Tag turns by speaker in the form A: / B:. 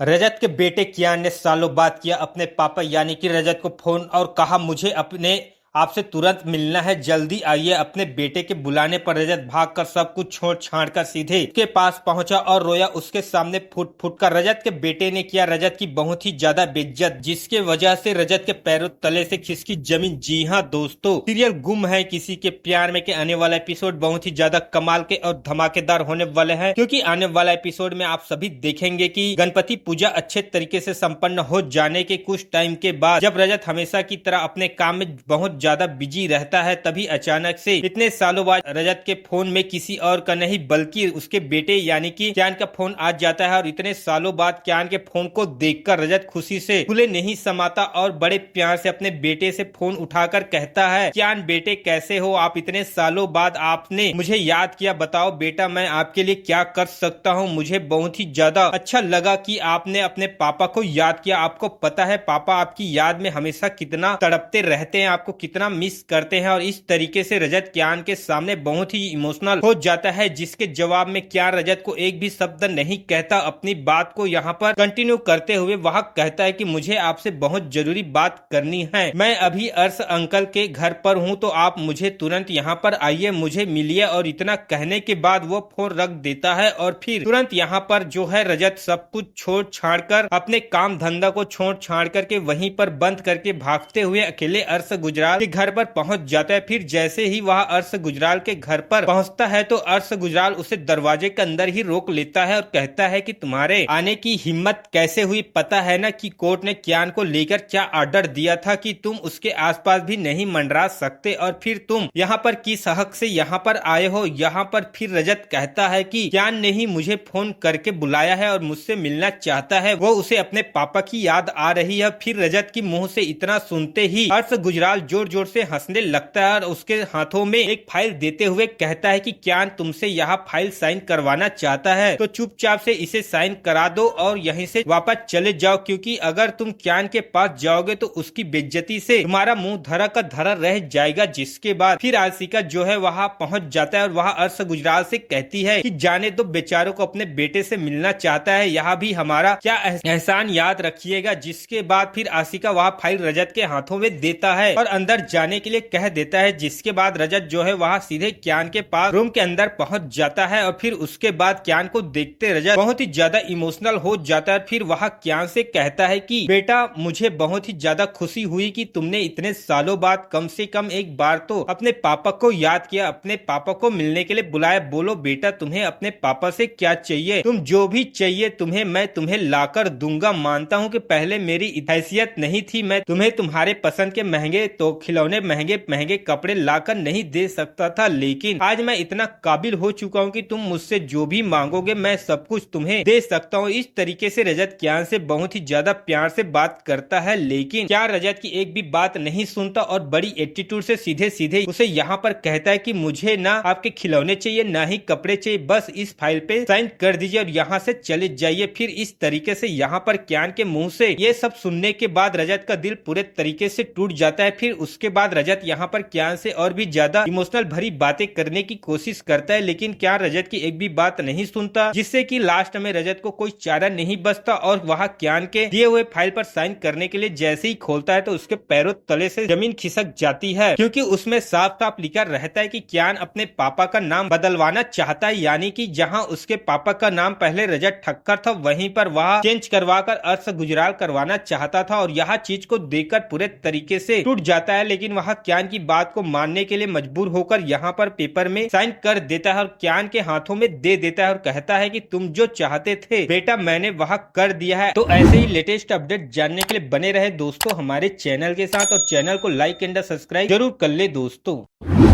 A: रजत के बेटे कियान ने सालों बाद किया अपने पापा यानी कि रजत को फोन और कहा मुझे अपने आपसे तुरंत मिलना है, जल्दी आइए। अपने बेटे के बुलाने पर रजत भागकर सब कुछ छोड़ छाड़ कर सीधे उसके पास पहुंचा और रोया उसके सामने फुट फुट कर। रजत के बेटे ने किया रजत की बहुत ही ज्यादा बेइज्जत, जिसके वजह से रजत के पैरों तले से खिसकी जमीन। जी हाँ दोस्तों, सीरियल गुम है किसी के प्यार में के आने वाला एपिसोड बहुत ही ज्यादा कमाल के और धमाकेदार होने वाले हैं, क्योंकि आने वाला एपिसोड में आप सभी देखेंगे कि गणपति पूजा अच्छे तरीके से संपन्न हो जाने के कुछ टाइम के बाद, जब रजत हमेशा की तरह अपने काम में बहुत ज्यादा बिजी रहता है, तभी अचानक से इतने सालों बाद रजत के फोन में किसी और का नहीं बल्कि उसके बेटे यानी कि कियान का फोन आ जाता है। और इतने सालों बाद कियान के फोन को देखकर रजत खुशी से फूले नहीं समाता और बड़े प्यार से अपने बेटे से फोन उठाकर कहता है, कियान बेटे कैसे हो आप? इतने सालों बाद आपने मुझे याद किया, बताओ बेटा मैं आपके लिए क्या कर सकता हूँ? मुझे बहुत ही ज्यादा अच्छा लगा कि आपने अपने पापा को याद किया। आपको पता है पापा आपकी याद में हमेशा कितना तड़पते रहते हैं, आपको कितना मिस करते हैं। और इस तरीके से रजत कियान के सामने बहुत ही इमोशनल हो जाता है, जिसके जवाब में कियान रजत को एक भी शब्द नहीं कहता। अपनी बात को यहाँ पर कंटिन्यू करते हुए वह कहता है कि मुझे आपसे बहुत जरूरी बात करनी है। मैं अभी अर्श अंकल के घर पर हूँ, तो आप मुझे तुरंत यहाँ पर आइए, मुझे मिलिए। और इतना कहने के बाद वो फोन रख देता है और फिर तुरंत यहाँ पर जो है रजत सब कुछ छोड़ छाड़ कर, अपने काम धंधा को छोड़ छाड़ करके वहीं पर बंद करके भागते हुए अकेले अर्श गुजराल के घर पर पहुंच जाता है। फिर जैसे ही वह अर्श गुजराल के घर पर पहुंचता है तो अर्श गुजराल उसे दरवाजे के अंदर ही रोक लेता है और कहता है कि तुम्हारे आने की हिम्मत कैसे हुई? पता है ना कि कोर्ट ने कियान को लेकर क्या ऑर्डर दिया था कि तुम उसके आसपास भी नहीं मंडरा सकते, और फिर तुम यहाँ पर किस हक से यहाँ पर आए हो? यहाँ पर फिर रजत कहता है कि कियान ने ही मुझे फोन करके बुलाया है और मुझसे मिलना चाहता है, वो उसे अपने पापा की याद आ रही है। फिर रजत की मुंह से इतना सुनते ही अर्श गुजराल जोर जोर से हंसने लगता है और उसके हाथों में एक फाइल देते हुए कहता है कि कियान तुमसे यह फाइल साइन करवाना चाहता है, तो चुपचाप से इसे साइन करा दो और यहीं से वापस चले जाओ, क्योंकि अगर तुम कियान के पास जाओगे तो उसकी बेइज्जती से तुम्हारा मुंह धरा का धरा रह जाएगा। जिसके बाद फिर आशिका जो है वहाँ पहुंच जाता है और वह अर्श गुजराल से कहती है कि जाने दो, बेचारों को अपने बेटे से मिलना चाहता है, यहाँ भी हमारा क्या एहसान याद रखिएगा। जिसके बाद फिर आशिका वह फाइल रजत के हाथों में देता है और अंदर जाने के लिए कह देता है। जिसके बाद रजत जो है वहाँ सीधे कियान के पास रूम के अंदर पहुंच जाता है और फिर उसके बाद कियान को देखते रजत बहुत ही ज्यादा इमोशनल हो जाता है। फिर वह कियान से कहता है कि बेटा मुझे बहुत ही ज्यादा खुशी हुई कि तुमने इतने सालों बाद कम से कम एक बार तो अपने पापा को याद किया, अपने पापा को मिलने के लिए बुलाया। बोलो बेटा तुम्हें अपने पापा से क्या चाहिए? तुम जो भी चाहिए तुम्हें मैं तुम्हें लाकर दूंगा। मानता हूँ कि पहले मेरी हैसियत नहीं थी, मैं तुम्हें तुम्हारे पसंद के महंगे तो खिलौने महंगे महंगे कपड़े लाकर नहीं दे सकता था, लेकिन आज मैं इतना काबिल हो चुका हूँ कि तुम मुझसे जो भी मांगोगे मैं सब कुछ तुम्हें दे सकता हूँ। इस तरीके से रजत कियान से बहुत ही ज्यादा प्यार से बात करता है, लेकिन क्या रजत की एक भी बात नहीं सुनता और बड़ी एटीट्यूड से सीधे सीधे उसे यहाँ पर कहता है कि मुझे ना आपके खिलौने चाहिए ना ही कपड़े चाहिए, बस इस फाइल पे साइन कर दीजिए और यहाँ से चले जाइए। फिर इस तरीके से यहाँ पर कियान के मुंह से ये सब सुनने के बाद रजत का दिल पूरे तरीके से टूट जाता है। फिर उसके बाद रजत यहाँ पर कियान से और भी ज्यादा इमोशनल भरी बातें करने की कोशिश करता है, लेकिन क्या रजत की एक भी बात नहीं सुनता, जिससे कि लास्ट में रजत को कोई चारा नहीं बचता और वह कियान के दिए हुए फाइल पर साइन करने के लिए जैसे ही खोलता है तो उसके पैरों तले से जमीन खिसक जाती है, क्योंकि उसमें साफ साफ लिखा रहता है कि कियान अपने पापा का नाम बदलवाना चाहता है, यानी कि जहाँ उसके पापा का नाम पहले रजत ठक्कर था वहीं पर वह चेंज करवाकर अर्श गुजराल करवाना चाहता था। और यह चीज को देखकर पूरे तरीके से टूट जाता है, लेकिन वह कियान की बात को मानने के लिए मजबूर होकर यहाँ पर पेपर में साइन कर देता है और कियान के हाथों में दे देता है और कहता है कि तुम जो चाहते थे बेटा मैंने वह कर दिया है। तो ऐसे ही लेटेस्ट अपडेट जानने के लिए बने रहे दोस्तों हमारे चैनल के साथ, और चैनल को लाइक एंड सब्सक्राइब जरूर कर ले दोस्तों।